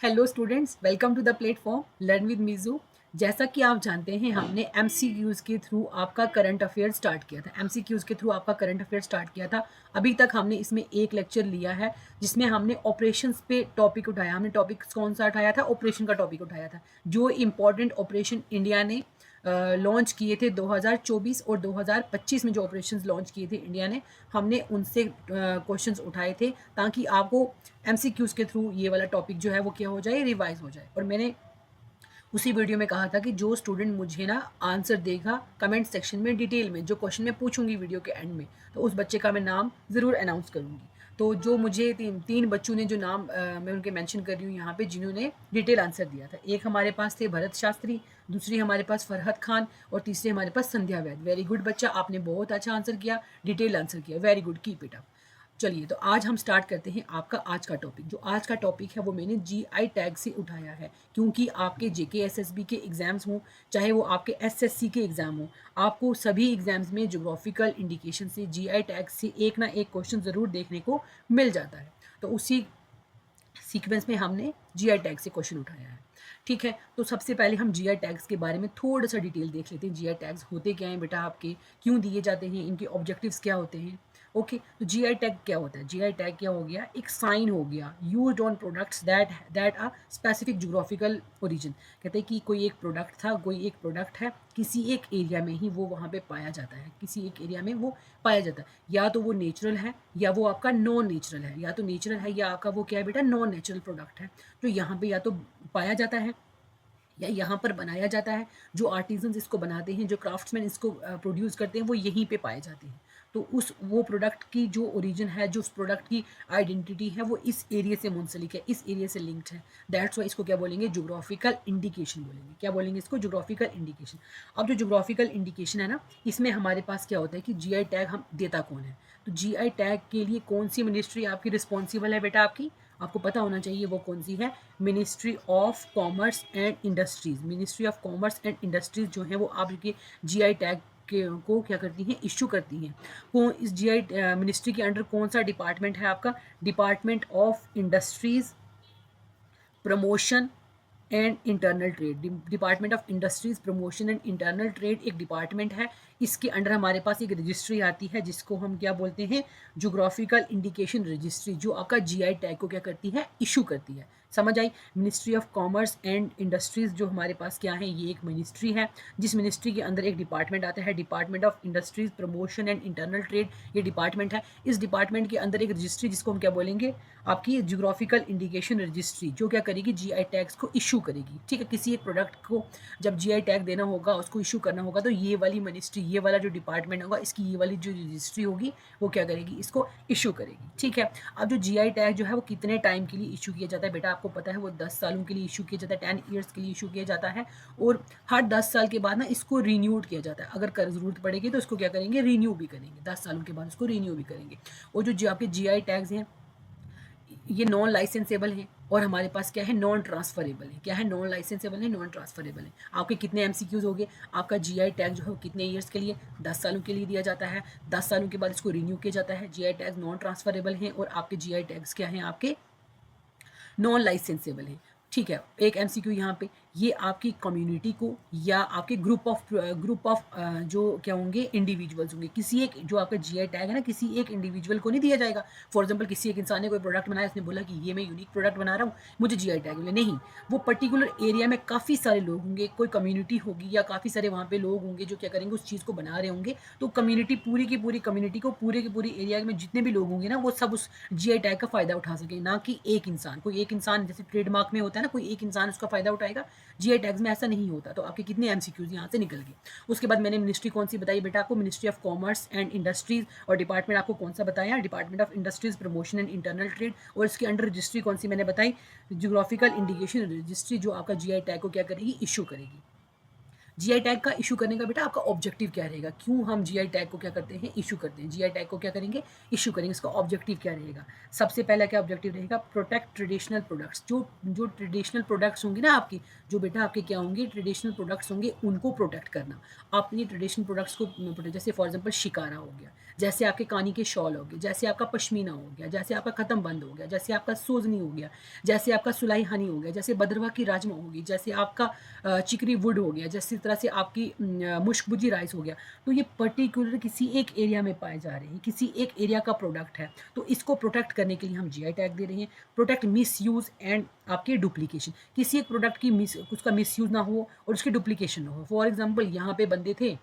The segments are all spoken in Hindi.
Hello students, welcome to the platform learn with Meeju. जैसा कि आप जानते हैं, हमने एमसीक्यूज़ के थ्रू आपका करंट अफेयर स्टार्ट किया था। एमसीक्यूज़ के थ्रू आपका करंट अफेयर स्टार्ट किया था। अभी तक हमने इसमें एक लेक्चर लिया है जिसमें हमने ऑपरेशंस पे टॉपिक उठाया। हमने टॉपिक कौन सा उठाया था? ऑपरेशन का टॉपिक उठाया था। जो इंपॉर्टेंट ऑपरेशन इंडिया ने लॉन्च किए थे 2024 और 2025 में, जो ऑपरेशंस लॉन्च किए थे इंडिया ने, हमने उनसे क्वेश्चंस उठाए थे ताकि आपको एमसीक्यूज़ के थ्रू ये वाला टॉपिक जो है वो क्या हो जाए, रिवाइज हो जाए। और मैंने उसी वीडियो में कहा था कि जो स्टूडेंट मुझे ना आंसर देगा कमेंट सेक्शन में डिटेल में, जो क्वेश्चन मैं पूछूंगी वीडियो के एंड में, तो उस बच्चे का मैं नाम ज़रूर अनाउंस करूंगी। तो जो मुझे तीन बच्चों ने, जो नाम मैं उनके मेंशन कर रही हूँ यहाँ पे, जिन्होंने डिटेल आंसर दिया था। एक हमारे पास थे भरत शास्त्री, दूसरी हमारे पास फरहत खान, और तीसरी हमारे पास संध्या वैद। वेरी गुड बच्चा, आपने बहुत अच्छा आंसर किया, डिटेल आंसर किया, very good, keep it up. चलिए, तो आज हम स्टार्ट करते हैं आपका आज का टॉपिक। जो आज का टॉपिक है वो मैंने जीआई टैग से उठाया है, क्योंकि आपके जेके एसएसबी के एग्जाम्स हों, चाहे वो आपके एसएससी के एग्जाम हों, आपको सभी एग्जाम्स में जोग्राफिकल इंडिकेशन से, जीआई टैग से एक ना एक क्वेश्चन ज़रूर देखने को मिल जाता है। तो उसी सीक्वेंस में हमने जीआई टैग से क्वेश्चन उठाया है। ठीक है, तो सबसे पहले हम जीआई टैग्स के बारे में थोड़ा सा डिटेल देख लेते हैं। जीआई टैग्स होते क्या हैं बेटा, आपके क्यों दिए जाते हैं, इनके ऑब्जेक्टिव्स क्या होते हैं। ओके, तो जीआई टैग क्या होता है? जीआई टैग क्या हो गया? एक साइन हो गया used on products that are specific geographical origin. कहते हैं कि कोई एक प्रोडक्ट था, कोई एक प्रोडक्ट है, किसी एक एरिया में ही वो वहाँ पे पाया जाता है, किसी एक एरिया में वो पाया जाता है। या तो वो नेचुरल है या वो आपका नॉन नेचुरल है, या तो नेचुरल है या आपका वो क्या है बेटा, नॉन नेचुरल प्रोडक्ट है। तो यहाँ पे या तो पाया जाता है या यहाँ पर बनाया जाता है। जो आर्टिजन्स इसको बनाते हैं, जो क्राफ्ट्समैन इसको प्रोड्यूस करते हैं, वो यहीं पे पाए जाते हैं। तो उस वो प्रोडक्ट की जो ओरिजिन है, जो उस प्रोडक्ट की आइडेंटिटी है, वो इस एरिया से मुंसलिक है, इस एरिया से लिंक्ड है। दैट्स वाई इसको क्या बोलेंगे? जोग्राफिकल इंडिकेशन बोलेंगे। क्या बोलेंगे इसको? Geographical indication. अब जो जोग्राफिकल इंडिकेशन है ना, इसमें हमारे पास क्या होता है कि जीआई टैग हम देता कौन है। तो जीआई टैग के लिए कौन सी मिनिस्ट्री आपकी रिस्पॉन्सिबल है बेटा? आपको पता होना चाहिए वो कौन सी है। Ministry of commerce and industries. Ministry of commerce and industries जो है वो आपके जीआई टैग को क्या करती हैं? इश्यू करती हैं। कौन इस जीआई मिनिस्ट्री के अंडर कौन सा डिपार्टमेंट है आपका? Department of industries, promotion and internal trade. Department of industries, promotion and internal trade एक डिपार्टमेंट है। इसके अंडर हमारे पास एक रजिस्ट्री आती है जिसको हम क्या बोलते हैं? जोग्राफिकल इंडिकेशन रजिस्ट्री, जो आपका जीआई टैग को क्या करती है? इशू करती है। समझ आई? Ministry of commerce and industries जो हमारे पास क्या है, ये एक मिनिस्ट्री है, जिस मिनिस्ट्री के अंदर एक डिपार्टमेंट आता है, department of industries, promotion and internal trade, ये डिपार्टमेंट है। इस डिपार्टमेंट के अंदर एक रजिस्ट्री, जिसको हम क्या बोलेंगे? आपकी जियोग्राफिकल इंडिकेशन रजिस्ट्री, जो क्या करेगी? जीआई टैग्स को इशू करेगी। ठीक है, किसी एक प्रोडक्ट को जब जीआई टैग देना होगा, उसको इशू करना होगा, तो ये वाली मिनिस्ट्री, ये वाला जो डिपार्टमेंट होगा, इसकी ये वाली जो रजिस्ट्री होगी, वो क्या करेगी? इसको इशू करेगी। ठीक है, अब जो जीआई टैग जो है वो कितने टाइम के लिए इशू किया जाता है बेटा? आपको पता है वो 10 सालों के लिए इशू किया जाता है, 10 ईयर्स के लिए इशू किया जाता है। और हर 10 साल के बाद ना इसको रीन्यूड किया जाता है। अगर ज़रूरत पड़ेगी तो इसको क्या करेंगे? रीन्यू भी करेंगे, 10 सालों के बाद उसको रीन्यू भी करेंगे। और जो आपके जीआई टैग्स हैं, ये नॉन लाइसेंसेबल है, और हमारे पास क्या है? नॉन ट्रांसफरेबल है। क्या है? नॉन लाइसेंसेबल है, नॉन ट्रांसफरेबल है। आपके कितने एमसीक्यूज हो गए? आपका जीआई टैग जो है वो कितने ईयर्स के लिए? 10 सालों के लिए दिया जाता है। 10 सालों के बाद इसको रिन्यू किया जाता है। जीआई टैग नॉन ट्रांसफरेबल है, और आपके जीआई टैग्स क्या हैं? आपके नॉन लाइसेंसेबल है। ठीक है, एक एमसीक्यू यहाँ पे, ये आपकी कम्युनिटी को या आपके ग्रुप ऑफ जो क्या होंगे? इंडिविजुअल्स होंगे। किसी एक, जो आपका जीआई टैग है ना, किसी एक इंडिविजुअल को नहीं दिया जाएगा। फॉर एग्जांपल, किसी एक इंसान ने कोई प्रोडक्ट बनाया, उसने बोला कि ये मैं यूनिक प्रोडक्ट बना रहा हूँ, मुझे जीआई टैग मिले। नहीं, वो पर्टिकुलर एरिया में काफ़ी सारे लोग होंगे, कोई कम्युनिटी होगी या काफ़ी सारे वहाँ पे लोग होंगे जो क्या करेंगे? उस चीज़ को बना रहे होंगे। तो कम्युनिटी, पूरी की पूरी कम्युनिटी को, पूरे के पूरी एरिया में जितने भी लोग होंगे ना, वो सब उस जीआई टैग का फ़ायदा उठा सके, ना कि एक इंसान। कोई एक इंसान, जैसे ट्रेडमार्क में होता है ना, कोई एक इंसान उसका फ़ायदा उठाएगा। जीआई टैग्स में ऐसा नहीं होता। तो आपके कितने एमसीक्यूज यहाँ से निकल गए। उसके बाद मैंने मिनिस्ट्री कौन सी बताई बेटा आपको? Ministry of commerce and industries. और डिपार्टमेंट आपको कौन सा बताया? Department of industries, promotion and internal trade. और इसके अंडर रजिस्ट्री कौन सी मैंने बताई? जियोग्राफिकल इंडिकेशन रजिस्ट्री, जो आपका जीआई टैग को क्या करेगी? इशू करेगी। जीआई टैग का इशू करने का बेटा आपका ऑब्जेक्टिव क्या रहेगा, क्यों हम जीआई टैग को क्या करते हैं, इशू करते हैं, जीआई टैग को क्या करेंगे, इशू करेंगे, इसका ऑब्जेक्टिव क्या रहेगा। सबसे पहला क्या ऑब्जेक्टिव रहेगा, प्रोटेक्ट ट्रेडिशनल प्रोडक्ट्स, जो जो ट्रेडिशनल प्रोडक्ट्स होंगी ना आपकी, जो बेटा आपके क्या होंगे, ट्रेडिशनल प्रोडक्ट्स होंगे, उनको प्रोटेक्ट करना। अपनी ट्रेडिशनल प्रोडक्ट्स को प्रोटेक्ट, जैसे फॉर एग्जाम्पल शिकारा हो गया, जैसे आपके कानी के शॉल हो गए, जैसे आपका पश्मीना हो गया, जैसे आपका खत्म बंद हो गया, जैसे आपका सोजनी हो गया, जैसे आपका सुलाई हनी हो गया, जैसे बदरवा की राजमा होगी, जैसे आपका चिकरी वुड हो गया, जैसे तरह से आपकी मुश्कबुजी राइस हो गया। तो ये पर्टिकुलर किसी एक एरिया में पाए जा रहे हैं, किसी एक एरिया का प्रोडक्ट है, तो इसको प्रोटेक्ट करने के लिए हम जीआई टैग दे रहे हैं। प्रोटेक्ट मिस यूज़ एंड आपके डुप्लीकेशन, किसी एक प्रोडक्ट की उसका मिस यूज़ ना हो और उसकी डुप्लीकेशन ना हो। फॉर एग्जाम्पल यहाँ पे बंदे थे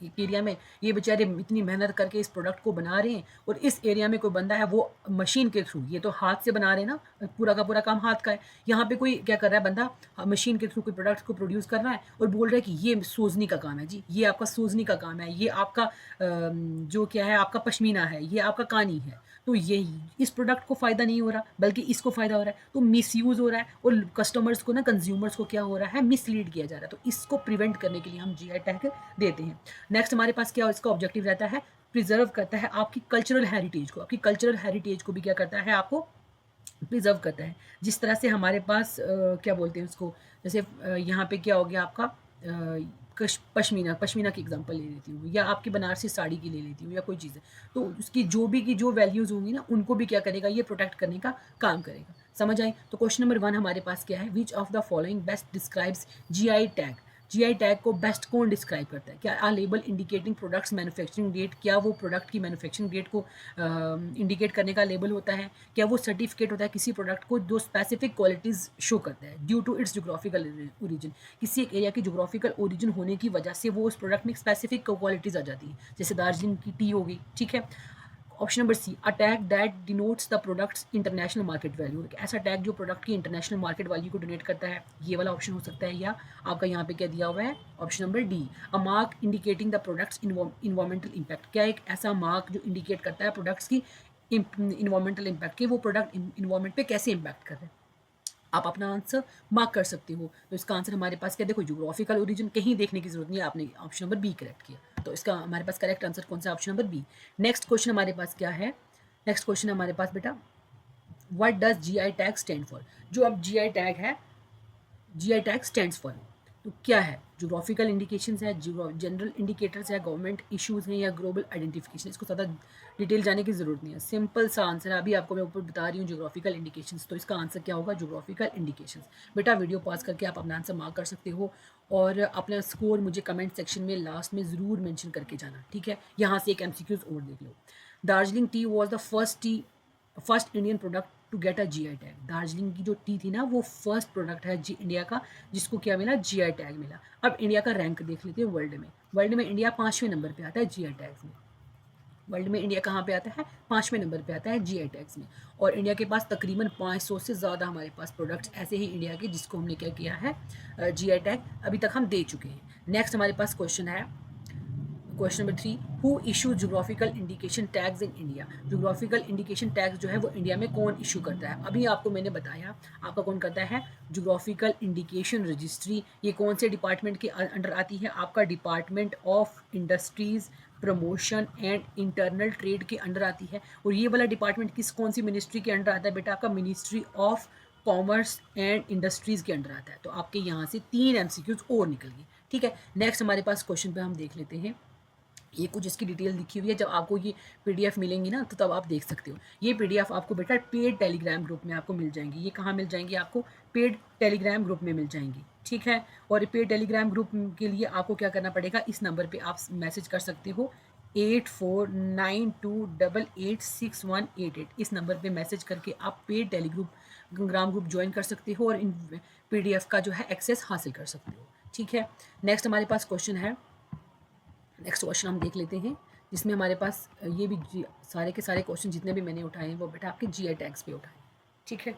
एक एरिया में, ये बेचारे इतनी मेहनत करके इस प्रोडक्ट को बना रहे हैं, और इस एरिया में कोई बंदा है वो मशीन के थ्रू, ये तो हाथ से बना रहे हैं ना, पूरा का पूरा काम हाथ का है, यहाँ पे कोई क्या कर रहा है बंदा, मशीन के थ्रू कोई प्रोडक्ट को प्रोड्यूस कर रहा है और बोल रहा है कि ये सोजनी का काम है जी, ये आपका सोजनी का काम है, ये आपका जो क्या है आपका पश्मीना है, ये आपका कानी है। तो यही इस प्रोडक्ट को फ़ायदा नहीं हो रहा, बल्कि इसको फ़ायदा हो रहा है, तो मिसयूज़ हो रहा है और कस्टमर्स को ना, कंज्यूमर्स को क्या हो रहा है, मिसलीड किया जा रहा है। तो इसको प्रिवेंट करने के लिए हम जीआई टैग देते हैं। नेक्स्ट हमारे पास क्या इसका ऑब्जेक्टिव रहता है, प्रिजर्व करता है आपकी कल्चरल हेरिटेज को, आपकी कल्चरल हेरिटेज को भी क्या करता है, आपको प्रिजर्व करता है। जिस तरह से हमारे पास क्या बोलते हैं उसको, जैसे यहाँ पे क्या हो गया आपका पश्मीना, पश्मीना की एग्जांपल ले लेती हूँ, या आपकी बनारसी साड़ी की ले लेती हूँ, या कोई चीज़ है, तो उसकी जो भी की जो वैल्यूज़ होंगी ना, उनको भी क्या करेगा, ये प्रोटेक्ट करने का काम करेगा। समझ आई। तो क्वेश्चन नंबर 1 हमारे पास क्या है, which of the following best describes GI tag. GI tag को बेस्ट कौन डिस्क्राइब करता है, क्या a label indicating products manufacturing date, क्या वो प्रोडक्ट की मैन्युफैक्चरिंग डेट को इंडिकेट करने का लेबल होता है, क्या वो सर्टिफिकेट होता है किसी प्रोडक्ट को जो स्पेसिफिक क्वालिटीज़ शो करता है, due to its geographical origin, किसी एक एरिया की जोग्राफिकल ओरिजिन होने की वजह से वो उस प्रोडक्ट में स्पेसिफिक क्वालिटीज़ आ जाती है, जैसे दार्जिलिंग की टी हो गई, ठीक है। Option number C, a tag that denotes the products international market value, ऐसा टैग जो प्रोडक्ट की इंटरनेशनल मार्केट वैल्यू को डिनोट करता है, ये वाला ऑप्शन हो सकता है। या आपका यहाँ पे क्या दिया हुआ है, option number D, a mark indicating the products environmental impact, क्या एक ऐसा मार्क जो इंडिकेट करता है प्रोडक्ट्स की इन्वायरमेंटल इम्पैक्ट, कि वो प्रोडक्ट इन्वायरमेंट पे कैसे इम्पैक्ट कर रहे हैं। आप अपना आंसर मार्क कर सकते हो। तो इसका आंसर हमारे पास क्या, देखो जोग्राफिकल ओरिजिन कहीं देखने की जरूरत नहीं है, आपने ऑप्शन नंबर बी करेक्ट किया, तो इसका हमारे पास करेक्ट आंसर कौन सा, option number B. Next question हमारे पास क्या है, नेक्स्ट क्वेश्चन हमारे पास बेटा, what does GI tag stand for. जो अब जीआई टैग है, जीआई टैग स्टैंड्स फॉर, तो क्या है, जोग्राफिकल इंडिकेशंस है, जनरल इंडिकेटर्स है, गवर्नमेंट इश्यूज हैं, या ग्लोबल आइडेंटिफिकेशन। इसको ज़्यादा डिटेल जाने की जरूरत नहीं है, सिंपल सा आंसर है, अभी आपको मैं ऊपर बता रही हूँ जोग्राफिकल इंडिकेशंस, तो इसका आंसर क्या होगा, जोग्राफिकल इंडिकेशंस। बेटा वीडियो पॉज करके आप अपना आंसर मार्क कर सकते हो, और अपना स्कोर मुझे कमेंट सेक्शन में लास्ट में ज़रूर मेंशन करके जाना, ठीक है। यहाँ से एक एमसीक्यूज और देख लो। Darjeeling tea was the first Indian product to get a GI tag. Darjeeling की जो टी थी ना, वो फर्स्ट प्रोडक्ट है इंडिया का जिसको क्या मिला, जीआई टैग मिला। अब इंडिया का रैंक देख लेते हैं वर्ल्ड में। वर्ल्ड में इंडिया 5वें नंबर पे आता है जीआई टैग्स में। वर्ल्ड में इंडिया कहाँ पे आता है, 5वें नंबर पे आता है जीआई टैग्स में। और इंडिया के पास तकरीबन 500 से ज़्यादा हमारे पास प्रोडक्ट्स ऐसे ही इंडिया के जिसको हमने क्या किया है, जीआई टैग अभी तक हम दे चुके हैं। नेक्स्ट हमारे पास क्वेश्चन है, question number 3, who issue geographical indication tags in India. Geographical indication tags जो है वो इंडिया में कौन इशू करता है, अभी आपको मैंने बताया, आपका कौन करता है, जोग्राफिकल इंडिकेशन रजिस्ट्री। ये कौन से डिपार्टमेंट के अंडर आती है, आपका department of industries promotion and internal trade के अंडर आती है। और ये वाला डिपार्टमेंट कौन सी मिनिस्ट्री के अंडर आता है बेटा, आपका ministry of commerce and industries के अंडर आता है। तो आपके यहाँ से 3 एमसीक्यूज और निकल गए, ठीक है। नेक्स्ट हमारे पास क्वेश्चन पे हम देख लेते हैं, ये कुछ इसकी डिटेल लिखी हुई है, जब आपको ये पीडीएफ मिलेंगी ना तो तब आप देख सकते हो। ये पीडीएफ आपको बेटा पेड टेलीग्राम ग्रुप में आपको मिल जाएंगी। ये कहाँ मिल जाएंगी, आपको पेड टेलीग्राम ग्रुप में मिल जाएंगी, ठीक है। और पेड टेलीग्राम ग्रुप के लिए आपको क्या करना पड़ेगा, इस नंबर पे आप मैसेज कर सकते हो 8492886188। इस नंबर पे मैसेज करके आप पेड टेलीग्राम ग्रुप ज्वाइन कर सकते हो और इन पीडीएफ का जो है एक्सेस हासिल कर सकते हो, ठीक है। नेक्स्ट हमारे पास क्वेश्चन है, नेक्स्ट क्वेश्चन हम देख लेते हैं, जिसमें हमारे पास ये भी सारे के सारे क्वेश्चन जितने भी मैंने उठाए हैं वो बेटा आपके जीआई टैग्स पे उठाए, ठीक है।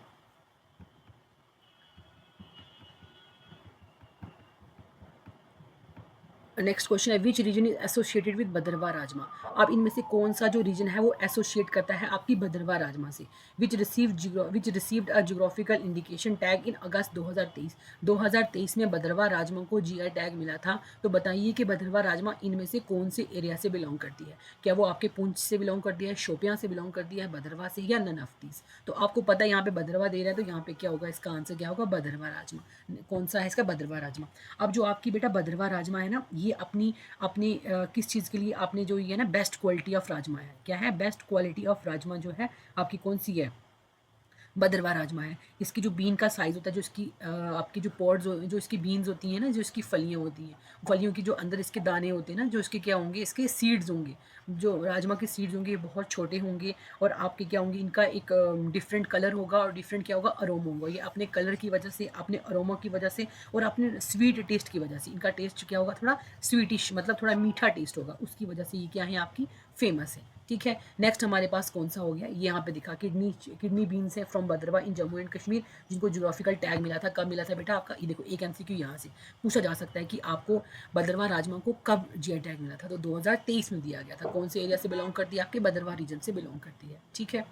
नेक्स्ट क्वेश्चन है which region is associated with Bhadarwah rajma. अब इनमें से कौन सा जो रीजन है वो एसोसिएट करता है आपकी भद्रवा राजमा से। Which received a geographical indication tag in August 2023। 2023 में भद्रवा राजमा को जीआई टैग मिला था। तो बताइए कि भद्रवा राजमा इनमें से कौन से एरिया से बिलोंग करती है। क्या वो आपके पुंछ से बिलोंग करती है, शोपियां से बिलोंग करती है, भद्रवा से, या नन ऑफ दीज। तो आपको पता है यहाँ पे भद्रवा दे रहा है, तो यहाँ पे क्या होगा, इसका आंसर क्या होगा, भद्रवा राजमा। कौन सा है इसका, भद्रवा राजमा। अब जो आपकी बेटा भद्रवा राजमा है ना, ये अपनी अपनी किस चीज़ के लिए आपने जो ये ना बेस्ट क्वालिटी ऑफ राजमा है, क्या है, बेस्ट क्वालिटी ऑफ राजमा जो है आपकी कौन सी है, भद्रवा राजमा है। इसकी जो बीन का साइज़ होता है, जो इसकी आपकी जो पॉड्स जो इसकी बीन्स होती हैं ना, जो इसकी फलियाँ होती हैं, फलियों की जो अंदर इसके दाने होते हैं ना, जो इसके क्या होंगे, इसके सीड्स होंगे, जो राजमा के सीड्स होंगे ये बहुत छोटे होंगे, और आपके क्या होंगे, इनका एक डिफरेंट कलर होगा, और डिफरेंट क्या होगा, अरोमा होगा। ये अपने कलर की वजह से, अपने अरोमा की वजह से, और अपने स्वीट टेस्ट की वजह से, इनका टेस्ट क्या होगा, थोड़ा स्वीटिश, मतलब थोड़ा मीठा टेस्ट होगा, उसकी वजह से ये क्या है, आपकी फेमस है। ठीक है, नेक्स्ट हमारे पास कौन सा हो गया, ये यहाँ पे दिखा, किडनी बीन्स है from Bhadarwah in Jammu and Kashmir, जिनको जियोग्राफिकल टैग मिला था। कब मिला था बेटा आपका, ये देखो एक एमसीक्यू यहाँ से पूछा जा सकता है कि आपको भद्रवा राजमा को कब जीआई टैग मिला था। तो 2023 में दिया गया था। कौन से एरिया से बिलोंग करती है, आपके भद्रवा रीजन से बिलोंग करती है। ठीक है,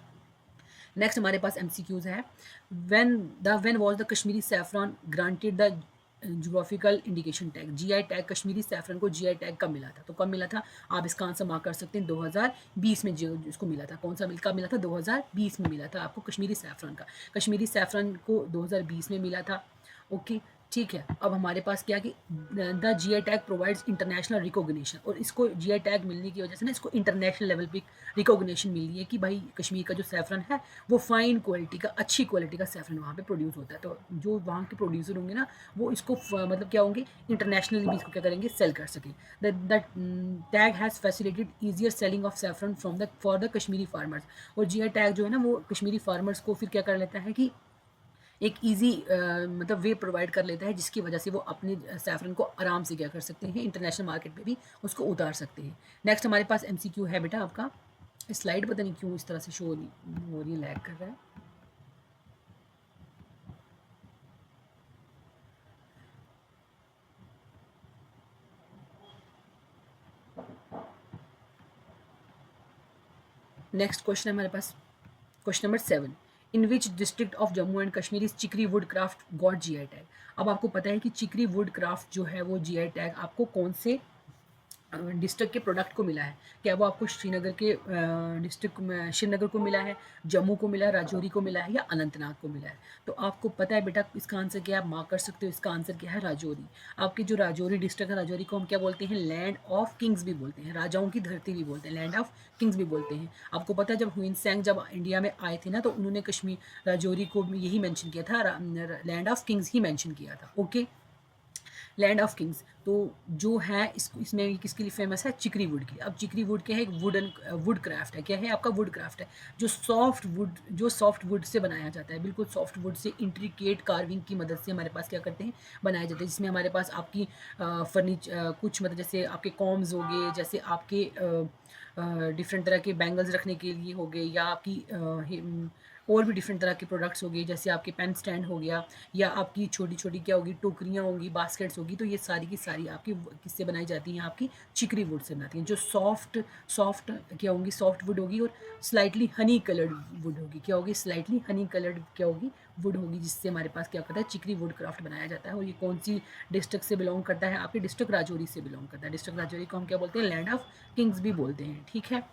नेक्स्ट हमारे पास एमसीक्यूज है। When was the Kashmiri saffron granted the geographical indication tag. GI tag Kashmiri saffron को जीआई टैग कब मिला था, तो कब मिला था, आप इसका आंसर मार्क कर सकते हैं 2020 में जो इसको मिला था। कौन सा कब मिला था, 2020 में मिला था आपको कश्मीरी सैफरन का। कश्मीरी सैफरन को 2020 में मिला था। ओके, ठीक है। अब हमारे पास क्या कि the GI tag provides international recognition, और इसको जीआई टैग मिलने की वजह से ना इसको इंटरनेशनल लेवल पे रिकॉग्निशन मिली है कि भाई कश्मीर का जो सैफरन है वो फाइन क्वालिटी का, अच्छी क्वालिटी का सैफरन वहाँ पे प्रोड्यूस होता है। तो जो वहाँ के प्रोड्यूसर होंगे ना, वो इसको मतलब क्या होंगे, इंटरनेशनली भी इसको क्या करेंगे, सेल कर सकें। The tag has facilitated easier selling of saffron from the for the Kashmiri farmers. और जीआई टैग जो है ना, वो कश्मीरी फार्मर्स को फिर क्या कर लेता है कि एक ईजी मतलब वे प्रोवाइड कर लेता है, जिसकी वजह से वो अपने सैफरन को आराम से क्या कर सकते हैं, इंटरनेशनल मार्केट पे भी उसको उतार सकते हैं। नेक्स्ट हमारे पास एमसीक्यू है बेटा आपका, स्लाइड पता नहीं क्यों इस तरह से शो हो रही है, लैग कर रहा है। नेक्स्ट क्वेश्चन है हमारे पास, question number 7। In which district of Jammu and Kashmir is Chikri wood craft got GI tag. अब आपको पता है कि चिकरी वुड क्राफ्ट जो है वो जीआई टैग आपको कौन से डिस्ट्रिक्ट के प्रोडक्ट को मिला है। क्या वो आपको श्रीनगर के डिस्ट्रिक्ट में, श्रीनगर को मिला है, जम्मू को मिला है, राजौरी को मिला है, या अनंतनाग को मिला है। तो आपको पता है बेटा इसका आंसर क्या है, आप मार्क कर सकते हो। इसका आंसर क्या है, राजौरी। आपकी जो राजौरी डिस्ट्रिक्ट है, राजौरी को हम क्या बोलते हैं, लैंड ऑफ किंग्स भी बोलते हैं, राजाओं की धरती भी बोलते हैं, लैंड ऑफ किंग्स भी बोलते हैं। आपको पता है जब हुइन सेंग जब इंडिया में आए थे ना, तो उन्होंने कश्मीर राजौरी को यही मैंशन किया था, land of Kings he mention किया था। Okay, land of Kings. तो जो है इसमें किसके लिए फेमस है, चिकरी वुड की। अब चिकरी वुड क्या है, एक वुड क्राफ्ट है। क्या है आपका, वुड क्राफ्ट है, जो सॉफ्ट वुड से बनाया जाता है, बिल्कुल soft would say intricate carving की मदद से हमारे पास क्या करते हैं, बनाए जाते हैं। जिसमें हमारे पास आपकी कुछ मतलब जैसे आपके कॉम्स हो गए, जैसे आपके डिफरेंट तरह के बैंगल्स रखने के लिए हो गए, या आपकी और भी डिफरेंट तरह के प्रोडक्ट्स हो गए, जैसे आपके पेन स्टैंड हो गया, या आपकी छोटी छोटी क्या होगी, टोकरियाँ होंगी, बास्केट्स होगी। तो ये सारी की सारी आपकी किससे बनाई जाती हैं, आपकी चिकरी वुड से बनाती हैं, जो सॉफ्ट सॉफ्ट क्या होंगी, सॉफ्ट वुड होगी, और स्लाइटली हनी कलर्ड वुड होगी। क्या होगी, स्लाइटली हनी कलर्ड क्या होगी, वुड होगी, जिससे हमारे पास क्या करता है, चिकरी वुड क्राफ्ट बनाया जाता है। और ये कौन सी डिस्ट्रिक्ट से बिलोंग करता है, आपके डिस्ट्रिक्ट राजौरी से बिलोंग करता है। डिस्ट्रिक्ट राजौरी को हम क्या बोलते हैं, लैंड ऑफ किंग्स भी बोलते हैं। ठीक है,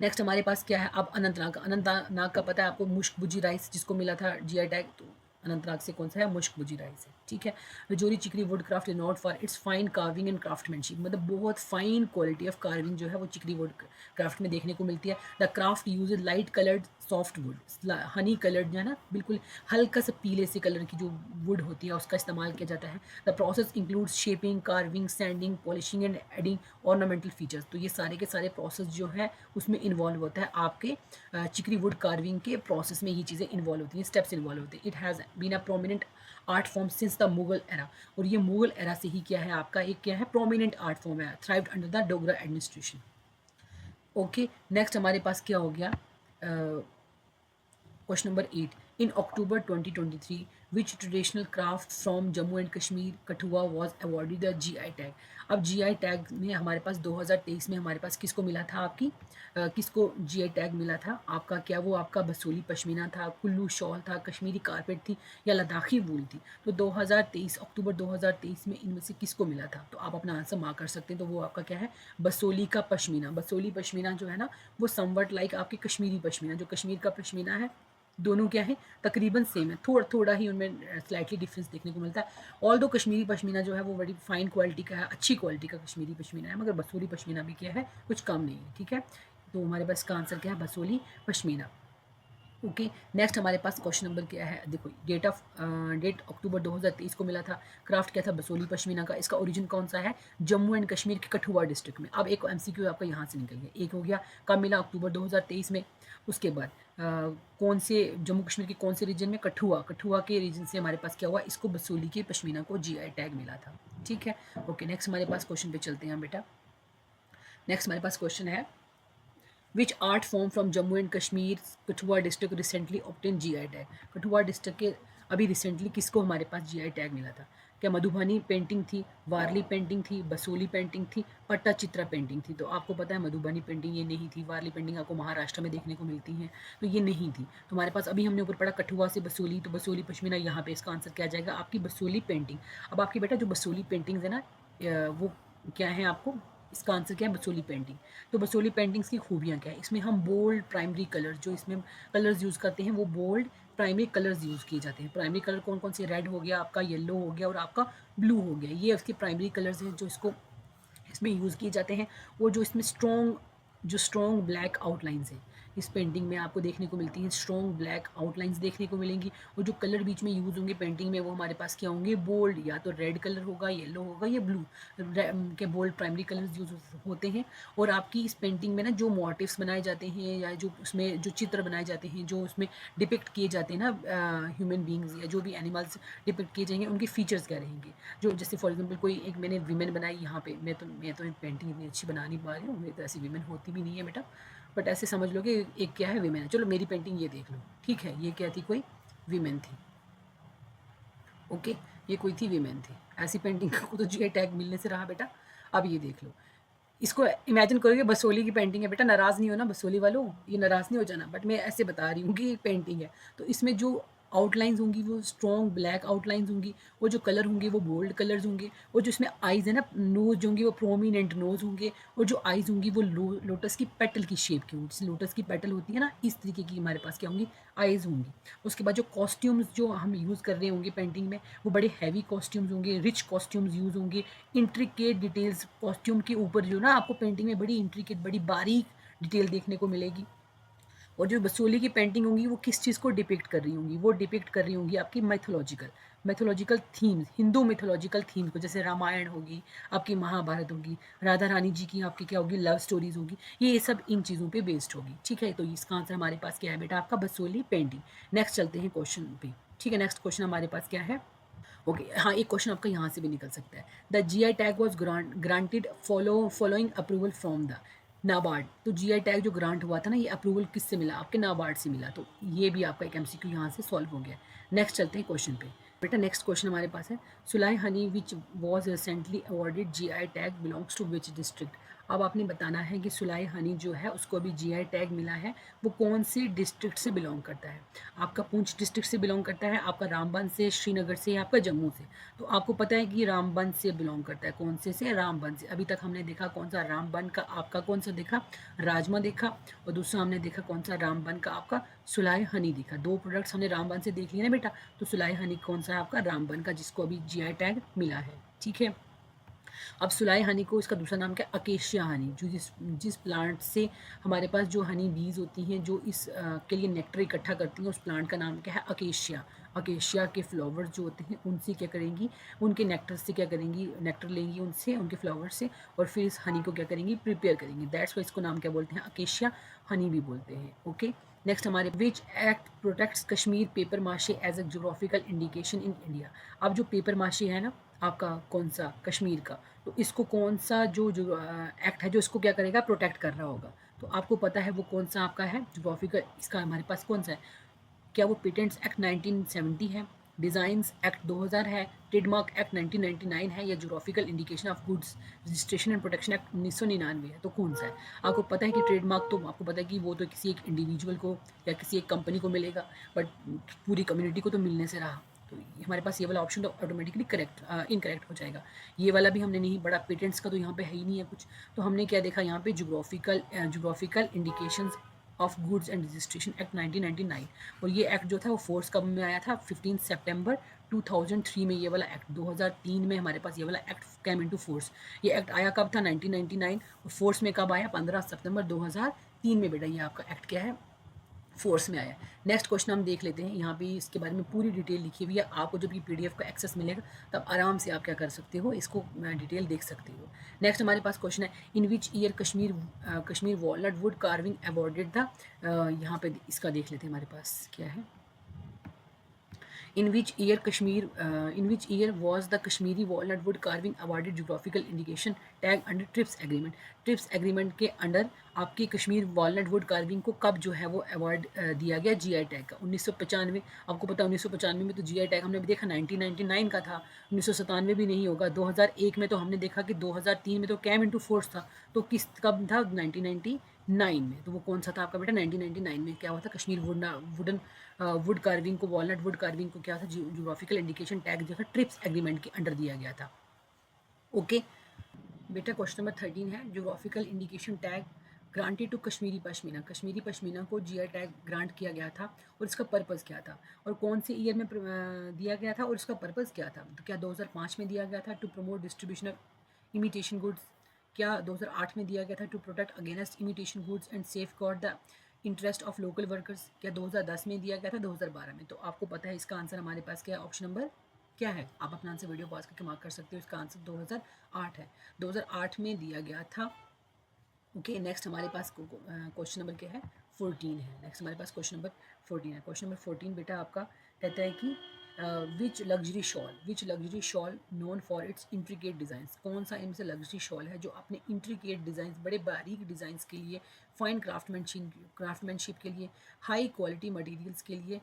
नेक्स्ट हमारे पास क्या है, अब अनंतनाग। अनंतनाग का पता है आपको, मुश्क भुजी राइस जिसको मिला था जीआई टैग। तो अनंतनाग से कौन सा है, मुश्क भुजी राइस है। ठीक है, Rajouri Chikri wood craft is not for its fine carving and craftsmanship, मतलब बहुत फाइन क्वालिटी ऑफ कार्विंग जो है वो चिकरी वुड क्राफ्ट में देखने को मिलती है। The craft use light coloured soft wood, Honey coloured जो है ना, बिल्कुल हल्का सा पीले से कलर की जो वुड होती है उसका इस्तेमाल किया जाता है। The process includes shaping, carving, sending, polishing and adding ornamental features. तो ये सारे के सारे प्रोसेस जो है उसमें इन्वॉल्व होता है, आपके चिकरी वुड कार्विंग के प्रोसेस में ये चीज़ें इन्वॉल्व होती हैं, स्टेप्स इन्वॉल्व होते हैं। It has been a prominent art form since the Mughal era, और ये मुगल एरा से ही क्या है आपका एक क्या है, प्रोमिनेंट आर्ट फॉर्म है, thrived under the Dogra administration. Okay, next हमारे पास क्या हो गया, question number 8। In October 2023, which traditional craft from Jammu and Kashmir, Kathua, was awarded the GI tag? अब GI टैग में हमारे पास 2023 में हमारे पास किसको मिला था आपकी किसको GI टैग मिला था आपका क्या वो आपका बसोली पश्मीना था, कुल्लू शॉल था, कश्मीरी कारपेट थी या लद्दाखी वूल थी? तो 2023 अक्टूबर 2023 में इनमें से किसको मिला था? तो आप अपना आंसर मार्क कर सकते हैं। तो वो आपका क्या है? बसोली का पश्मीना। बसोली पश्मीना जो है ना वो समवट लाइक आपकी कश्मीरी पश्मीना, जो कश्मीर का पश्मीना है, दोनों क्या है तकरीबन सेम है, थोड़ा ही उनमें स्लाइटली डिफरेंस देखने को मिलता है। ऑल दो कश्मीरी पश्मीना जो है वो बड़ी फाइन क्वालिटी का है, अच्छी क्वालिटी का कश्मीरी पश्मीना है, मगर बसोली पश्मीना भी क्या है कुछ कम नहीं है। ठीक है, तो हमारे पास इसका आंसर क्या है? बसोली पश्मीना। ओके, नेक्स्ट हमारे पास क्वेश्चन नंबर क्या है? देखो, डेट अक्टूबर 2023 को मिला था। क्राफ्ट क्या था? बसोली पश्मीना का। इसका ओरिजिन कौन सा है? जम्मू एंड कश्मीर के कठुआ डिस्ट्रिक्ट में। अब एक एमसीक्यू आपका यहाँ से निकल गया, एक हो गया कब मिला? अक्टूबर 2023 में। उसके बाद कौन से जम्मू कश्मीर के कौन से रीजन में? कठुआ के रीजन से हमारे पास क्या हुआ? इसको बसोली के पश्मीना को जीआई टैग मिला था। ठीक है, ओके, नेक्स्ट हमारे पास क्वेश्चन पे चलते हैं बेटा। नेक्स्ट हमारे पास क्वेश्चन है, which art form from Jammu and Kashmir Kathua district recently obtain GI tag? Kathua district के अभी रिसेंटली किसको हमारे पास GI टैग मिला था? क्या मधुबनी पेंटिंग थी, वारली पेंटिंग थी, बसोली पेंटिंग थी, पट्टाचित्रा पेंटिंग थी? तो आपको पता है मधुबनी पेंटिंग ये नहीं थी, वारली पेंटिंग आपको महाराष्ट्र में देखने को मिलती है, तो ये नहीं थी। तो हमारे पास अभी हमने ऊपर पढ़ा कठुआ से बसोली, तो बसोली पश्मीना, यहाँ पे इसका आंसर क्या आ जाएगा? आपकी बसोली पेंटिंग। अब आपकी बेटा जो बसोली पेंटिंग्स है ना वो क्या है आपको? इसका आंसर क्या है? बसोली पेंटिंग। तो बसोली पेंटिंग्स की खूबियाँ क्या है? इसमें हम बोल्ड प्राइमरी कलर, जो इसमें कलर्स यूज़ करते हैं वो बोल्ड प्राइमरी कलर्स यूज़ किए जाते हैं। प्राइमरी कलर कौन कौन से? रेड हो गया आपका, येलो हो गया और आपका ब्लू हो गया। ये उसके प्राइमरी कलर्स हैं जो इसमें यूज़ किए जाते हैं। वो जो स्ट्रॉन्ग ब्लैक आउटलाइंस है इस पेंटिंग में आपको देखने को मिलती हैं, स्ट्रॉन्ग ब्लैक आउटलाइंस देखने को मिलेंगी। और जो कलर बीच में यूज़ होंगे पेंटिंग में वो हमारे पास क्या होंगे? बोल्ड, या तो रेड कलर होगा, येलो होगा या ब्लू के बोल्ड प्राइमरी कलर्स यूज होते हैं। और आपकी इस पेंटिंग में ना जो मोटिव्स बनाए जाते हैं या जो उसमें जो चित्र बनाए जाते हैं, जो उसमें डिपिक्ट किए जाते हैं ना ह्यूमन बींग्स या जो भी एनिमल्स डिपिक्ट किए जाएंगे, उनके फीचर्स क्या रहेंगे? जो जैसे फॉर एग्जांपल कोई एक मैंने विमेन बनाई यहाँ पे, मैं तो पेंटिंग इतनी अच्छी बना नहीं पा रही हूँ, मेरी तो ऐसी विमेन होती भी नहीं है बेटा, बट ऐसे समझ लो कि एक क्या है? विमेन है। चलो मेरी पेंटिंग ये देख लो, ठीक है, ये क्या थी? कोई विमेन थी। ओके, ये कोई थी विमेन थी। ऐसी पेंटिंग को तो जीआई टैग मिलने से रहा बेटा। अब ये देख लो, इसको इमेजिन करोगे बसोली की पेंटिंग है बेटा, नाराज़ नहीं हो ना बसोली वालों, ये नाराज़ नहीं हो जाना, बट मैं ऐसे बता रही हूँ कि ये पेंटिंग है। तो इसमें जो आउटलाइंस होंगी वो स्ट्रॉन्ग ब्लैक आउटलाइंस होंगी, वो जो कलर होंगे वो बोल्ड कलर्स होंगे, और जो इसमें आइज़ है ना, नोज जो होंगे वो प्रोमिनेंट नोज होंगे, और जो आइज़ होंगी वो लोटस की पेटल की शेप की होंगी। जैसे लोटस की पेटल होती है ना, इस तरीके की हमारे पास क्या होंगी? आइज़ होंगी। उसके बाद जो कॉस्ट्यूम्स जो हम यूज़ कर रहे होंगे पेंटिंग में वो बड़े हैवी कॉस्ट्यूम्स होंगे, रिच कॉस्ट्यूम्स यूज़ होंगे, इंट्रिकेट डिटेल्स कॉस्ट्यूम के ऊपर जो ना आपको पेंटिंग में बड़ी इंट्रिकेट बड़ी बारीक डिटेल देखने को मिलेगी। और जो बसोली की पेंटिंग होंगी वो किस चीज़ को डिपिक्ट कर रही होंगी? वो डिपिक्ट कर रही होंगी आपकी mythological themes, Hindu mythological themes को, जैसे रामायण होगी, आपकी महाभारत होगी, राधा रानी जी की आपकी क्या होगी? लव स्टोरीज होगी। ये सब इन चीज़ों पे बेस्ड होगी। ठीक है, तो इसका आंसर हमारे पास क्या है बेटा? आपका बसोली पेंटिंग। नेक्स्ट चलते हैं क्वेश्चन पे। ठीक है, नेक्स्ट क्वेश्चन हमारे पास क्या है? ओके, हाँ, एक क्वेश्चन आपका यहाँ से भी निकल सकता है। The GI tag was granted following approval from the NABARD. तो जीआई टैग जो ग्रांट हुआ था ना, ये अप्रूवल किससे मिला? आपके नाबार्ड से मिला। तो ये भी आपका एक एमसीक्यू यहाँ से सॉल्व हो गया। नेक्स्ट चलते हैं क्वेश्चन पे। बेटा नेक्स्ट क्वेश्चन हमारे पास है, Sulai honey which was recently awarded GI tag belongs to which district? अब आपने बताना है कि सुलाई हनी जो है उसको अभी जीआई टैग मिला है, वो कौन सी डिस्ट्रिक्ट से बिलोंग करता है? आपका पूंछ डिस्ट्रिक्ट से बिलोंग करता है, आपका रामबन से, श्रीनगर से, या आपका जम्मू से? तो आपको पता है कि रामबन से बिलोंग करता है। कौन से? रामबन से। अभी तक हमने देखा कौन सा? रामबन का आपका कौन सा देखा? राजमा देखा, और दूसरा हमने देखा कौन सा? रामबन का आपका सुलाई हनी देखा। दो प्रोडक्ट्स हमने रामबन से देख लिए ना बेटा। तो सुलाई हनी कौन सा है आपका? रामबन का, जिसको अभी जीआई टैग मिला है। ठीक है, अब सुलाई हनी को इसका दूसरा नाम क्या? अकेशिया हनी, जो जिस प्लांट से हमारे पास जो हनी बीज होती हैं जो इस के लिए नेक्टर इकट्ठा करती हैं, उस प्लांट का नाम क्या है? अकेशिया। अकेशिया के फ्लावर्स जो होते हैं उनसे क्या करेंगी? उनके नेक्टर से क्या करेंगी? नेक्टर लेंगी उनसे, उनके फ्लावर से, और फिर इस हनी को क्या करेंगी? प्रिपेयर करेंगी। दैट्स वाई इसको नाम क्या बोलते हैं? अकेशिया हनी भी बोलते हैं। ओके, नेक्स्ट हमारे, which act protects Kashmir paper mache as a geographical indication in India? अब जो पेपर माशे है ना आपका कौन सा? कश्मीर का। तो इसको कौन सा जो एक्ट है जो इसको क्या करेगा? प्रोटेक्ट कर रहा होगा? तो आपको पता है वो कौन सा आपका है? जोग्राफिकल, इसका हमारे पास कौन सा है? क्या वो पेटेंट्स एक्ट 1970 है, डिज़ाइंस एक्ट 2000 है, ट्रेडमार्क एक्ट 1999 है, या geographical indication of goods registration and protection act 1999 है? तो कौन सा है? आपको पता है कि ट्रेडमार्क तो आपको पता है कि वो तो किसी एक इंडिविजुअल को या किसी एक कंपनी को मिलेगा, बट पूरी कम्युनिटी को तो मिलने से रहा। तो हमारे पास ये वाला ऑप्शन तो ऑटोमेटिकली करेक्ट इनकरेक्ट हो जाएगा। ये वाला भी हमने नहीं पढ़ा, पेटेंट्स का तो यहाँ पे है ही नहीं है कुछ। तो हमने क्या देखा यहाँ पे, geographical indications of goods and registration act 1999। और ये एक्ट जो था वो फोर्स कब में आया था? 15 सितंबर 2003 में। ये वाला एक्ट 2003 में हमारे पास ये वाला एक्ट कैम इनटू फोर्स। ये एक्ट आया कब था? 1999। और फोर्स में कब आया? 15 सितंबर 2003 में। बेटा ये आपका एक्ट क्या है? फोर्स में आया। नेक्स्ट क्वेश्चन हम देख लेते हैं। यहाँ पे इसके बारे में पूरी डिटेल लिखी हुई है। आपको जब ये पीडीएफ का एक्सेस मिलेगा तब आराम से आप क्या कर सकते हो, इसको डिटेल देख सकते हो। नेक्स्ट हमारे पास क्वेश्चन है, in which year Kashmir walnut wood carving awarded the, यहाँ पे इसका देख लेते हैं हमारे पास क्या है। In which year was the Kashmiri walnut wood carving awarded geographical indication tag under TRIPS agreement? TRIPS agreement के अंडर आपकी कश्मीर वॉलनट वुड कार्विंग को कब जो है वो अवार्ड दिया गया जीआई टैग का? 1995। आपको पता है 1995 में तो जीआई टैग हमने भी देखा 1999 का था, 1997 भी नहीं होगा, 2001 में तो हमने देखा कि 2003 में तो कैम इनटू फोर्स था। तो किस कब था? 1999 में। तो वो कौन सा था आपका बेटा? 1999 में क्या हुआ था? कश्मीर वुड कार्विंग को, वॉलनट वुड कार्विंग को क्या था? ज्योग्राफिकल इंडिकेशन टैग जो था ट्रिप्स एग्रीमेंट के अंडर दिया गया था। ओके बेटा, क्वेश्चन नंबर 13 है, geographical indication tag granted to Kashmiri pashmina. Kashmiri pashmina को जीआई टैग ग्रांट किया गया था और इसका पर्पज़ क्या था, और कौन से ईयर में दिया गया था, और इसका पर्पज़ क्या था? तो क्या 2005 में दिया गया था to promote distribution of imitation goods? क्या 2008 में दिया गया था to protect against imitation goods and safeguard the interest of local workers? क्या 2010 में दिया गया था? 2012 में? तो आपको पता है इसका आंसर हमारे पास क्या है? ऑप्शन नंबर क्या है? आप अपना आंसर वीडियो पॉज करके मार्क कर सकते हो। इसका आंसर 2008 है, 2008 में दिया गया था। ओके नेक्स्ट हमारे पास क्वेश्चन नंबर क्या है? 14 है। नेक्स्ट हमारे पास क्वेश्चन नंबर 14 है। क्वेश्चन नंबर 14 बेटा आपका कहता है कि which luxury shawl known for its intricate designs? कौन सा इनसे लग्जरी शॉल है जो अपने इंट्रिकेट डिज़ाइंस, बड़े बारीक डिज़ाइंस के लिए, फाइन क्राफ्टमैनशिप के लिए, हाई क्वालिटी मटेरियल्स के लिए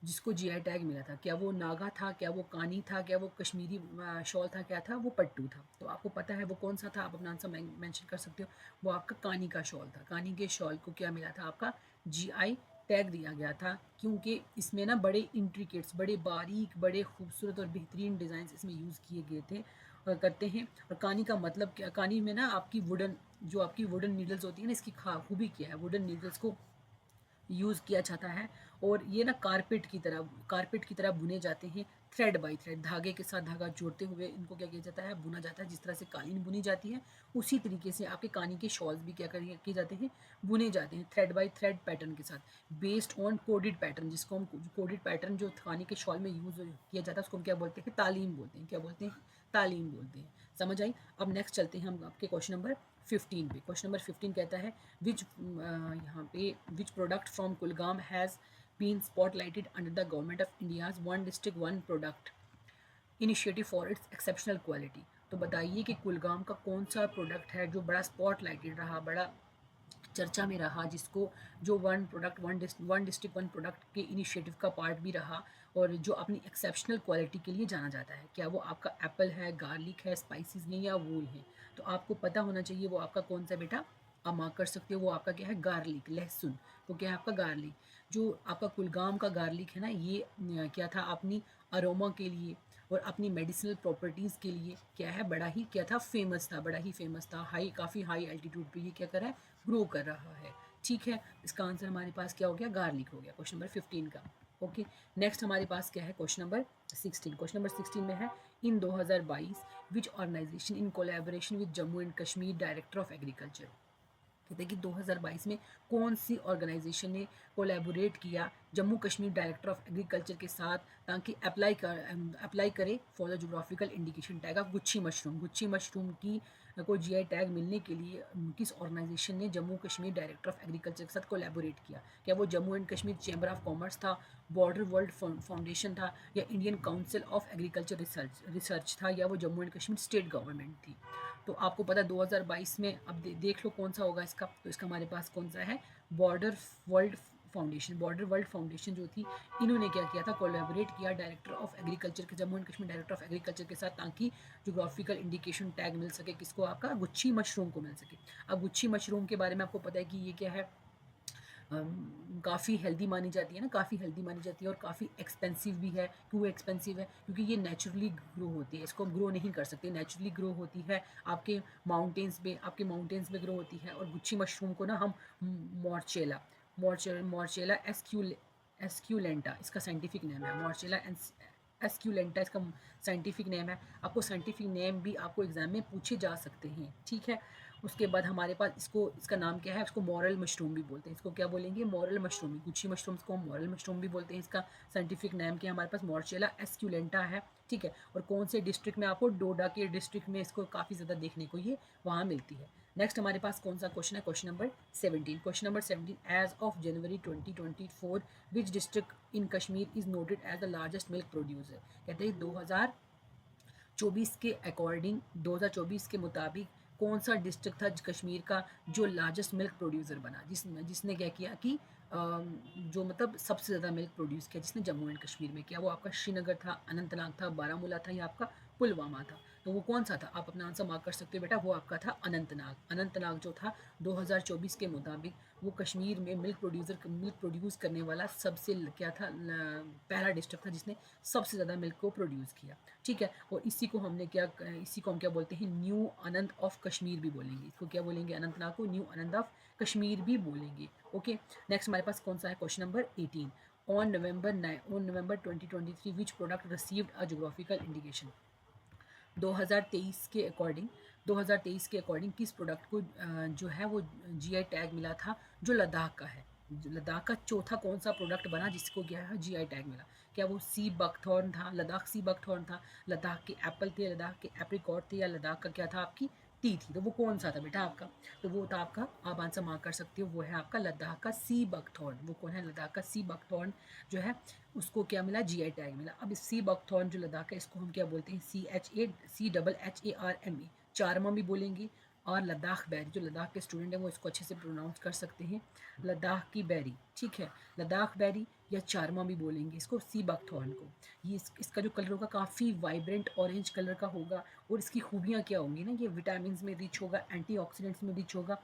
जिसको जीआई टैग मिला था? क्या वो नागा था, क्या वो कानी था, क्या वो कश्मीरी शॉल था, क्या था? वो पट्टू था। तो आपको पता है वो कौन सा था? आप अपना आंसर मेंशन कर सकते हो। वो आपका कानी का शॉल था। कानी के शॉल को क्या मिला था? आपका जीआई टैग दिया गया था, क्योंकि इसमें ना बड़े इंट्रिकेट्स, बड़े बारीक, बड़े खूबसूरत और बेहतरीन डिज़ाइन इसमें यूज़ किए गए थे और करते हैं। और कानी का मतलब क्या? कानी में ना आपकी वुडन नीडल्स होती है ना, इसकी खूबी क्या है? वुडन नीडल्स को यूज़ किया जाता है और ये ना कारपेट की तरह बुने जाते हैं, थ्रेड बाय थ्रेड, धागे के साथ धागा जोड़ते हुए इनको क्या किया जाता है? बुना जाता है। जिस तरह से कालीन बुनी जाती है उसी तरीके से आपके कानी के शॉल्स भी क्या किए जाते हैं? बुने जाते हैं थ्रेड बाय थ्रेड पैटर्न के साथ, बेस्ड ऑन कोडेड पैटर्न। जिसको हम कोडेड पैटर्न जो कानी के शॉल में यूज़ किया जाता है उसको हम क्या बोलते हैं? तालीम बोलते हैं। क्या बोलते हैं? तालीम बोलते हैं। समझ आई? अब नेक्स्ट चलते हैं हम आपके क्वेश्चन नंबर 15 पे। क्वेश्चन नंबर 15 कहता है यहाँ पे which product from Kulgam has been spotlighted under the government of India's one district one product initiative for its exceptional quality? तो बताइए कि कुलगाम का कौन सा प्रोडक्ट है जो बड़ा स्पॉटलाइटेड रहा, बड़ा चर्चा में रहा, जिसको जो वन डिस्ट्रिक्ट वन प्रोडक्ट के इनिशिएटिव का पार्ट भी रहा और जो अपनी एक्सेप्शनल क्वालिटी के लिए जाना जाता है? क्या वो आपका एप्पल है, गार्लिक है, स्पाइसेस हैं या वूल है? तो आपको पता होना चाहिए वो आपका कौन सा बेटा, आप मार्क कर सकते हो। वो आपका क्या है? गार्लिक, लहसुन। वो क्या है आपका? गार्लिक। जो आपका कुलगाम का गार्लिक है ना, ये क्या था? अपनी अरोमा के लिए और अपनी मेडिसिनल प्रॉपर्टीज़ के लिए क्या है? बड़ा ही क्या था? फेमस था, बड़ा ही फेमस था। काफ़ी हाई एल्टीट्यूड पे ये क्या कर रहा है? ग्रो कर रहा है। ठीक है, इसका आंसर हमारे पास क्या हो गया? गार्लिक हो गया, क्वेश्चन नंबर 15 का। ओके नेक्स्ट हमारे पास क्या है? Question number 16। क्वेश्चन नंबर 16 में है, in 2022 which organization in collaboration with Jammu and Kashmir director of agriculture? कहते हैं कि 2022 में कौन सी ऑर्गेनाइजेशन ने कोलैबोरेट किया Jammu Kashmir director of agriculture के साथ, ताकि अप्लाई करे for the geographical indication tag of gucchi mushroom की को जीआई टैग मिलने के लिए किस ऑर्गेनाइजेशन ने Jammu Kashmir director of agriculture के साथ कोलैबोरेट किया? क्या वो Jammu and Kashmir chamber of commerce था, बॉर्डर वर्ल्ड फाउंडेशन था, या Indian council of agriculture research था, या वो Jammu and Kashmir state government थी? तो आपको पता है 2022 में, अब देख लो कौन सा होगा इसका। तो इसका हमारे पास कौन सा है? Border world foundation, border world foundation जो थी, इन्होंने क्या किया था, कोलैबोरेट किया डायरेक्टर ऑफ एग्रीकल्चर के, Jammu and Kashmir director of agriculture के साथ, ताकि जोग्राफिकल इंडिकेशन टैग मिल सके किसको, आपका गुच्छी मशरूम को मिल सके। अब गुच्छी मशरूम के बारे में आपको पता है कि ये क्या है, काफ़ी हेल्दी मानी जाती है ना, काफ़ी हेल्दी मानी जाती है और काफ़ी एक्सपेंसिव भी है। क्यों एक्सपेंसिव है? क्योंकि ये नेचुरली ग्रो होती है, इसको हम ग्रो नहीं कर सकते, नेचुरली ग्रो होती है आपके माउंटेन्स में ग्रो होती है। और गुच्छी मशरूम को ना हम मॉर्चेला मॉर्चेला एस्क्यूलेंटा इसका साइंटिफिक नेम है, मॉर्चेला एस्क्यूलेंटा इसका साइंटिफिक नेम है। आपको साइंटिफिक नेम भी आपको एग्जाम में पूछे जा सकते हैं, ठीक है। उसके बाद हमारे पास इसका नाम क्या है, इसको मॉरल मशरूम भी बोलते हैं। इसको क्या बोलेंगे? Moral mushroom. गुच्छी मशरूम्स को हम मॉरल मशरूम भी बोलते हैं। इसका साइंटिफिक नेम क्या है हमारे पास? मॉर्चेला एस्क्यूलेंटा है, ठीक है। और कौन से डिस्ट्रिक्ट में? आपको डोडा के डिस्ट्रिक्ट में इसको काफ़ी ज़्यादा देखने को ये वहाँ मिलती है। नेक्स्ट हमारे पास कौन सा क्वेश्चन है? Question number 17। Question number 17, as of January 2024 which district in Kashmir is noted as the largest milk producer. कहते हैं 2024 के अकॉर्डिंग, 2024 के मुताबिक कौन सा डिस्ट्रिक्ट था कश्मीर का जो लार्जेस्ट मिल्क प्रोड्यूसर बना, जिसने क्या किया कि जो मतलब सबसे ज़्यादा मिल्क प्रोड्यूस किया, जिसने जम्मू एंड कश्मीर में किया। वो आपका श्रीनगर था, अनंतनाग था, बारामूला था या आपका पुलवामा था। तो वो कौन सा था? आप अपना आंसर मार्क कर सकते हो बेटा, वो आपका था अनंतनाग। अनंतनाग जो था 2024 के मुताबिक वो कश्मीर में मिल्क प्रोड्यूस करने वाला सबसे क्या था, पहला डिस्ट्रिक्ट था जिसने सबसे ज़्यादा मिल्क को प्रोड्यूस किया, ठीक है। और इसी को हम क्या बोलते हैं? न्यू आनंद ऑफ कश्मीर भी बोलेंगे। इसको क्या बोलेंगे? अनंतनाग को न्यू आनंद ऑफ कश्मीर भी बोलेंगे, ओके। नेक्स्ट हमारे पास कौन सा है? Question number 18, on November 2023 which product received a geographical indication. 2023 के अकॉर्डिंग किस प्रोडक्ट को जो है वो जीआई टैग मिला था, जो लद्दाख का है। लद्दाख का चौथा कौन सा प्रोडक्ट बना जिसको क्या है जीआई टैग मिला? क्या वो सी बकथॉर्न था? लद्दाख सी बकथॉर्न था, लद्दाख के एप्पल थे, लद्दाख के एप्रिकॉट थे, या लद्दाख का क्या था? आपकी टी थी। तो वो कौन सा था बेटा आपका? तो वो था आपका, आप आंसर मार्क कर सकते हो, वो है आपका लद्दाख का सी बकथॉर्न। वो कौन है? लद्दाख का सी बकथॉर्न जो है उसको क्या मिला? जीआई टैग मिला। अब इस सी बकथॉर्न जो लद्दाख है इसको हम क्या बोलते हैं? CHARMA चारमा भी बोलेंगे। और लद्दाख बैरी, जो लद्दाख के स्टूडेंट हैं वो इसको अच्छे से प्रोनाउंस कर सकते हैं, लद्दाख की बैरी, ठीक है। लद्दाख बैरी या चारमा भी बोलेंगे इसको, सी बकथॉर्न को। ये इसका जो कलर होगा काफ़ी वाइब्रेंट ऑरेंज कलर का होगा। और इसकी खूबियाँ क्या होंगी ना, ये विटामिन में रिच होगा, एंटीऑक्सीडेंट्स में रिच होगा,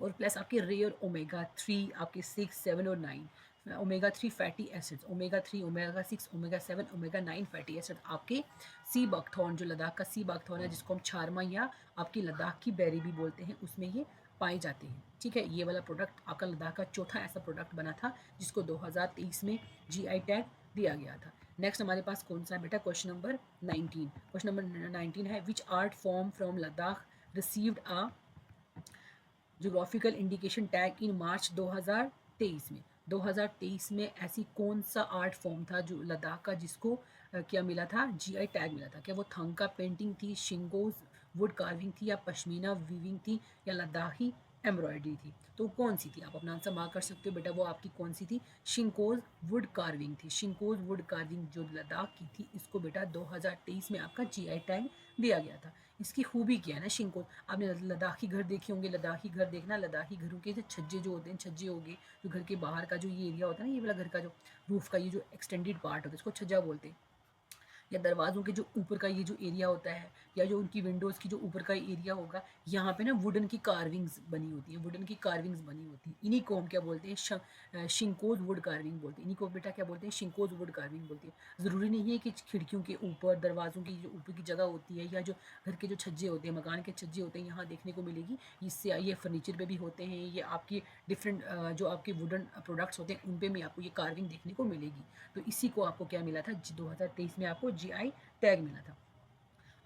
और प्लस आपके रेयर ओमेगा 3, आपके 6, 7 और 9 omega 3 fatty acids, omega 3, omega 6, omega 7, omega 9 fatty acid आपके सी बकथॉर्न, जो लद्दाख का सी बकथॉर्न है जिसको हम चारमा या आपकी लद्दाख की बेरी भी बोलते हैं, उसमें ये पाए जाते हैं, ठीक है। ये वाला प्रोडक्ट आपका लद्दाख का चौथा ऐसा प्रोडक्ट बना था जिसको 2023 में जीआई टैग दिया गया था। नेक्स्ट हमारे पास कौन सा है बेटा? Question number 19। क्वेश्चन नंबर 19 है, which art form from Ladakh received a geographical indication tag in March 2023 में। 2023 में ऐसी कौन सा आर्ट फॉर्म था जो लद्दाख का जिसको क्या मिला था? जीआई टैग मिला था। क्या वो थंका पेंटिंग थी, शिंगोज वुड कार्विंग थी, या पश्मीना वीविंग थी, या लद्दाखी एम्ब्रॉयडरी थी? तो कौन सी थी? आप अपना आंसर मार्क कर सकते हो बेटा, वो आपकी कौन सी थी? शिंकोज वुड कार्विंग थी। शिंकोज वुड कार्विंग जो लद्दाख की थी, इसको बेटा 2023 में आपका जीआई टैग दिया गया था। इसकी खूबी क्या है ना, शिंकोज, आपने लद्दाखी घर देखे होंगे, लद्दाखी घर देखना, लद्दाखी घरों के जो छज्जे जो होते हैं, छज्जे हो गए, जो घर के बाहर का जो ये एरिया होता है ना, ये वाला घर का जो रूफ का ये जो एक्सटेंडेड पार्ट होता है इसको छज्जा बोलते हैं। या दरवाज़ों के जो ऊपर का ये जो एरिया होता है, या जो उनकी विंडोज़ की जो ऊपर का एरिया होगा, यहाँ पे ना वुडन की कार्विंग्स बनी होती है, वुडन की कार्विंग्स बनी होती है। इन्हीं को हम क्या बोलते हैं? शिंकोज वुड कार्विंग बोलते हैं। इन्हीं को बेटा क्या बोलते हैं? शिंकोज वुड कार्विंग बोलते हैं। ज़रूरी नहीं है कि खिड़कियों के ऊपर, दरवाज़ों की जो ऊपर की जगह होती है, या जो घर के जो छज्जे होते हैं, मकान के छज्जे होते हैं, यहाँ देखने को मिलेगी। इससे ये फर्नीचर पे भी होते हैं, ये आपकी डिफरेंट जो आपके वुडन प्रोडक्ट्स होते हैं उन पे भी आपको ये कार्विंग देखने को मिलेगी। तो इसी को आपको क्या मिला था? 2023 में आपको जीआई टैग मिला था।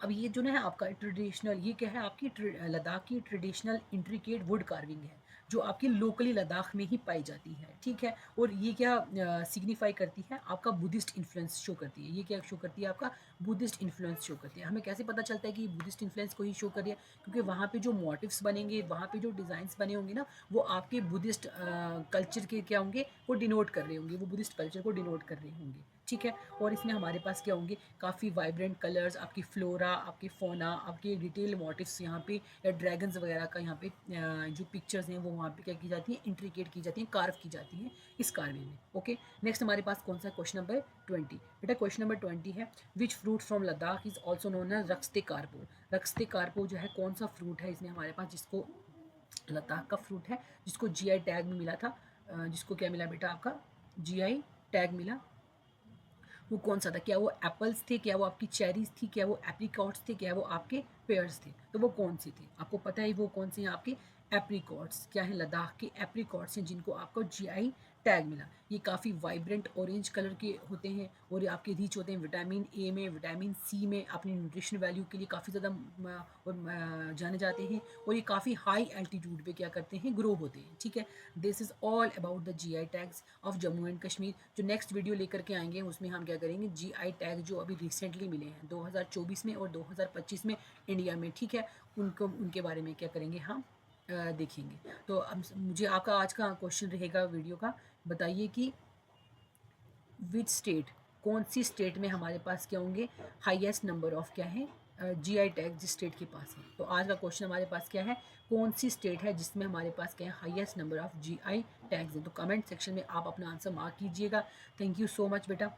अब ये जो है आपका ट्रेडिशनल, ये क्या है? आपकी लद्दाख की ट्रेडिशनल इंट्रिकेट वुड कार्विंग है, जो आपकी लोकली लद्दाख में ही पाई जाती है, ठीक है। और ये क्या सिग्निफाई करती है? आपका बुद्धिस्ट इन्फ्लुएंस शो करती है। ये क्या शो करती है? आपका बुद्धिस्ट इन्फ्लुएंस शो करती है। हमें कैसे पता चलता है कि बुद्धिस्ट इन्फ्लुएंस को ही शो कर रही है? क्योंकि वहाँ पे जो मोटिव्स बनेंगे, वहाँ पे जो डिज़ाइंस बने होंगे ना, वो आपके बुद्धिस्ट कल्चर के क्या होंगे? वो डिनोट कर रहे होंगे, वो बुद्धिस्ट कल्चर को डिनोट कर रहे होंगे, ठीक है। और इसमें हमारे पास क्या होंगे, काफ़ी वाइब्रेंट कलर्स, आपकी फ्लोरा, आपकी फ़ौना, आपके डिटेल मोटिव्स यहाँ पे, या ड्रैगन्स वगैरह का यहाँ पे जो पिक्चर्स हैं वो वहाँ पे क्या की जाती हैं, इंट्रिकेट की जाती हैं, कार्व की जाती हैं इस कार्विंग में। ओके, नेक्स्ट हमारे पास कौन सा क्वेश्चन नंबर 20। बेटा क्वेश्चन नंबर 20 है, which fruit from Ladakh is also known as Raktsey Karpo. Raktsey Karpo जो है कौन सा फ्रूट है इसमें हमारे पास, जिसको लद्दाख का फ्रूट है, जिसको जीआई टैग में मिला था, जिसको क्या मिला बेटा, आपका जीआई टैग मिला, वो कौन सा था? क्या वो एप्पल्स थे, क्या वो आपकी चेरीज थी, क्या वो एप्रिकॉट्स थे, क्या वो आपके पेयर्स थे? तो वो कौन से थे? आपको पता है वो कौन से हैं आपके एप्रिकॉट्स। क्या है? लद्दाख के एप्रिकॉट्स हैं जिनको आपको जीआई टैग मिला। ये काफ़ी वाइब्रेंट ऑरेंज कलर के होते हैं और ये आपके रिच होते हैं विटामिन ए में, विटामिन सी में, अपनी न्यूट्रिशन वैल्यू के लिए काफ़ी ज़्यादा जाने जाते हैं और ये काफ़ी हाई एल्टीट्यूड पे क्या करते हैं, ग्रो होते हैं। ठीक है, this is all about the GI tags of Jammu and Kashmir. जो नेक्स्ट वीडियो लेकर के आएंगे उसमें हम क्या करेंगे, जीआई टैग जो अभी रिसेंटली मिले हैं 2024 में और 2025 में इंडिया में, ठीक है, उनको उनके बारे में क्या करेंगे, हम देखेंगे। तो अब मुझे आपका आज का क्वेश्चन रहेगा वीडियो का, बताइए कि विच स्टेट, कौन सी स्टेट में हमारे पास क्या होंगे, हाईएस्ट नंबर ऑफ क्या है जीआई टैग जिस स्टेट के पास है। तो आज का क्वेश्चन हमारे पास क्या है, कौन सी स्टेट है जिसमें हमारे पास क्या है highest number of GI tags है। तो कमेंट सेक्शन में आप अपना आंसर मार्क कीजिएगा। थैंक यू सो मच बेटा।